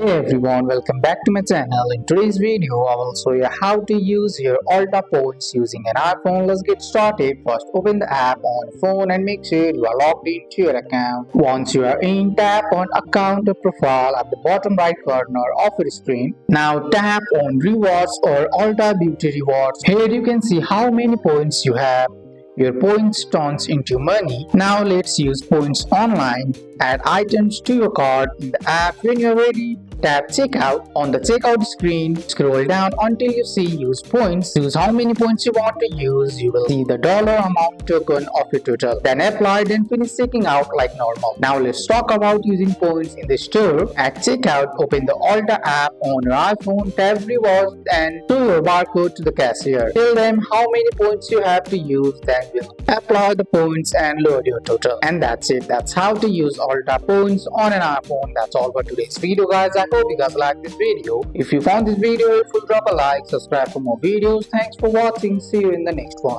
Hey everyone, welcome back to my channel. In today's video, I will show you how to use your Ulta points using an iPhone. Let's get started. First, open the app on your phone and make sure you are logged into your account. Once you are in, tap on Account or Profile at the bottom right corner of your screen. Now tap on Rewards or Ulta Beauty Rewards. Here you can see how many points you have. Your points turns into money. Now let's use points online. Add items to your cart in the app. When you're ready, tap checkout. On the checkout screen, scroll down until you see use points. Choose how many points you want to use. You will see the dollar amount token of your total. Then apply, then finish checking out like normal. Now let's talk about using points in the store. At checkout, open the Ulta app on your iPhone, tap rewards and show your barcode to the cashier. Tell them how many points you have to use, then will apply the points and load your total. And that's it. That's how to use Ulta points on an iPhone. That's all for today's video, guys. I hope you guys like this video. If you found this video helpful, drop a like, subscribe for more videos. Thanks for watching. See you in the next one.